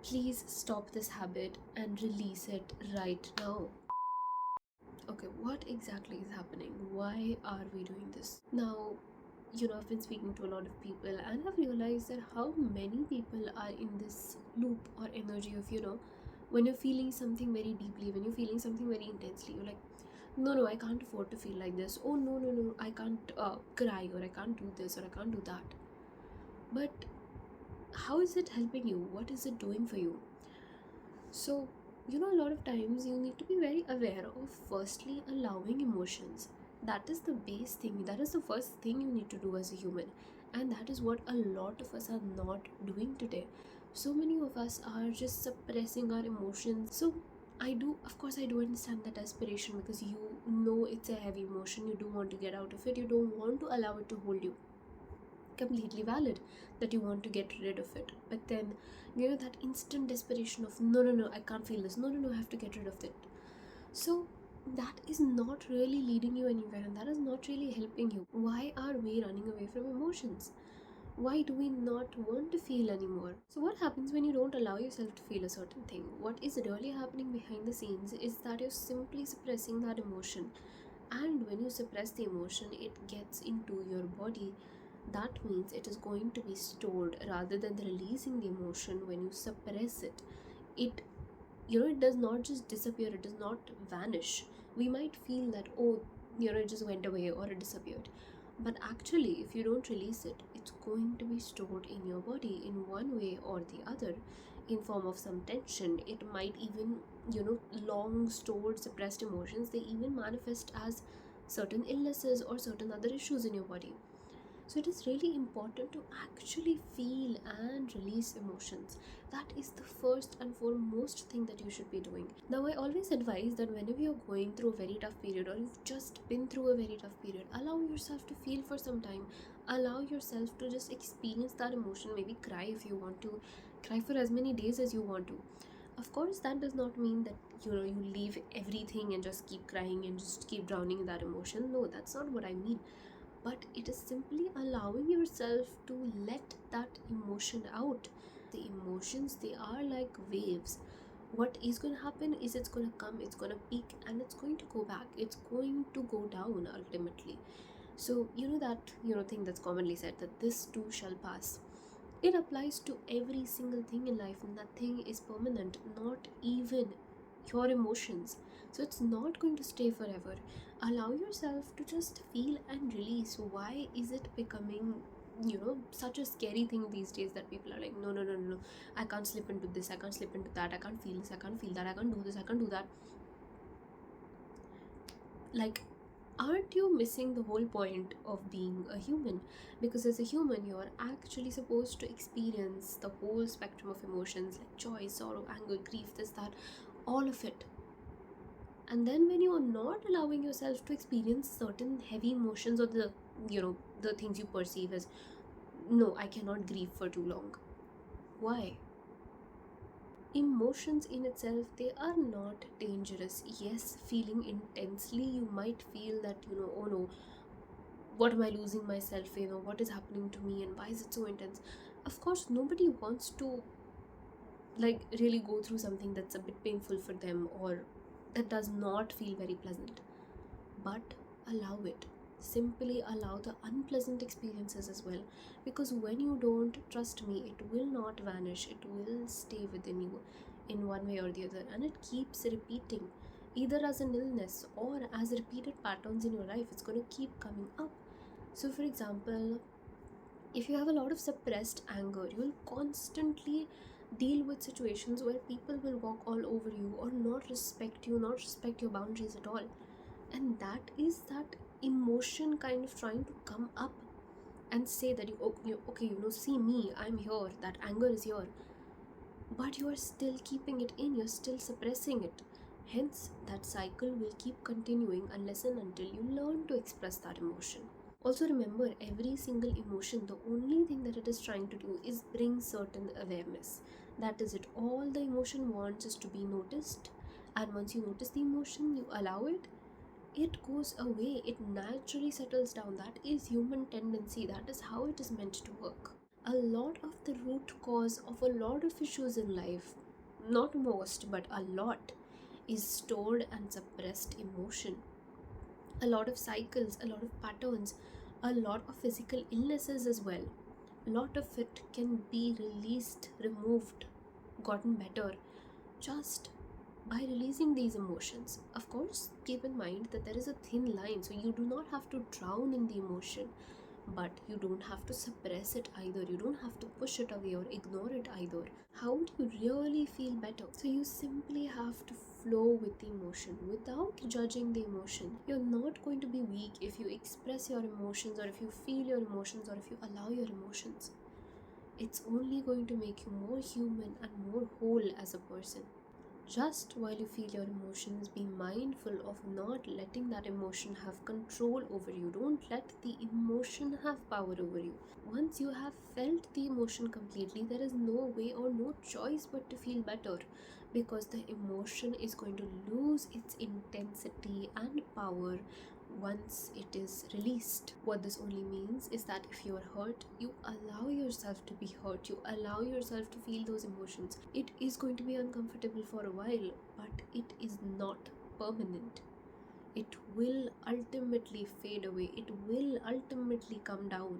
Please stop this habit and release it right now. Okay, what exactly is happening? Why are we doing this? Now, I've been speaking to a lot of people and I've realized that how many people are in this loop or energy of, when you're feeling something very deeply, when you're feeling something very intensely, you're like, no, no, I can't afford to feel like this. Oh, no, no, no, I can't cry, or I can't do this, or I can't do that. But how is it helping you? What is it doing for you? So, a lot of times you need to be very aware of firstly allowing emotions. That is the base thing, that is the first thing you need to do as a human. And that is what a lot of us are not doing today. So many of us are just suppressing our emotions. So, of course, I do understand that aspiration, because you know it's a heavy emotion, you do want to get out of it, you don't want to allow it to hold you. Completely valid that you want to get rid of it, but then that instant desperation of no, no, no, I can't feel this, no, no, no, I have to get rid of it. So that is not really leading you anywhere, and that is not really helping you. Why are we running away from emotions? Why do we not want to feel anymore? So what happens when you don't allow yourself to feel a certain thing? What is really happening behind the scenes is that you're simply suppressing that emotion, and when you suppress the emotion, it gets into your body. That means it is going to be stored rather than releasing the emotion. When you suppress it, it it does not just disappear, it does not vanish. We might feel that, oh, it just went away or it disappeared, but actually if you don't release it, it's going to be stored in your body in one way or the other, in form of some tension. It might even, long stored suppressed emotions, they even manifest as certain illnesses or certain other issues in your body. So it is really important to actually feel and release emotions. That is the first and foremost thing that you should be doing. Now, I always advise that whenever you're going through a very tough period, or you've just been through a very tough period, allow yourself to feel for some time. Allow yourself to just experience that emotion. Maybe cry if you want to. Cry for as many days as you want to. Of course, that does not mean that you leave everything and just keep crying and just keep drowning in that emotion. No, that's not what I mean, but it is simply allowing yourself to let that emotion out. The emotions, they are like waves. What is going to happen is it's going to come, it's going to peak, and it's going to go back, it's going to go down ultimately. So that thing that's commonly said, that this too shall pass, it applies to every single thing in life. Nothing is permanent, not even your emotions. So it's not going to stay forever. Allow yourself to just feel and release. Why is it becoming such a scary thing these days, that people are like, no, no, no, no, no, I can't slip into this, I can't slip into that, I can't feel this, I can't feel that, I can't do this, I can't do that. Like, aren't you missing the whole point of being a human? Because as a human, you are actually supposed to experience the whole spectrum of emotions, like joy, sorrow, anger, grief, this, that, all of it. And then when you are not allowing yourself to experience certain heavy emotions, or the things you perceive as, no, I cannot grieve for too long. Why? Emotions in itself, they are not dangerous. Yes, feeling intensely, you might feel that, oh no, what am I losing myself, what is happening to me and why is it so intense? Of course, nobody wants to like really go through something that's a bit painful for them, or that does not feel very pleasant. But allow it. Simply allow the unpleasant experiences as well, because when you don't, trust me, it will not vanish, it will stay within you in one way or the other, and it keeps repeating, either as an illness or as repeated patterns in your life. It's going to keep coming up. So for example, if you have a lot of suppressed anger, you will constantly deal with situations where people will walk all over you, or not respect you, not respect your boundaries at all. And that is that emotion kind of trying to come up and say that okay, see me, I'm here, that anger is here, but you are still keeping it in, you're still suppressing it. Hence, that cycle will keep continuing unless and until you learn to express that emotion. Also remember, every single emotion, the only thing that it is trying to do is bring certain awareness. That is it. All the emotion wants is to be noticed, and once you notice the emotion, you allow it, it goes away, it naturally settles down. That is human tendency, that is how it is meant to work. a lot of the root cause of a lot of issues in life, not most, but a lot, is stored and suppressed emotion. A lot of cycles, a lot of patterns, a lot of physical illnesses as well. A lot of it can be released, removed, gotten better just by releasing these emotions. Of course, keep in mind that there is a thin line, so you do not have to drown in the emotion, but you don't have to suppress it either. You don't have to push it away or ignore it either. How would you really feel better? So you simply have to flow with the emotion without judging the emotion. You're not going to be weak if you express your emotions, or if you feel your emotions, or if you allow your emotions. It's only going to make you more human and more whole as a person. Just while you feel your emotions, be mindful of not letting that emotion have control over you. Don't let the emotion have power over you. Once you have felt the emotion completely, there is no way or no choice but to feel better, because the emotion is going to lose its intensity and power once it is released. What this only means is that if you are hurt, you allow yourself to be hurt, you allow yourself to feel those emotions. It is going to be uncomfortable for a while, but it is not permanent. It will ultimately fade away, it will ultimately come down.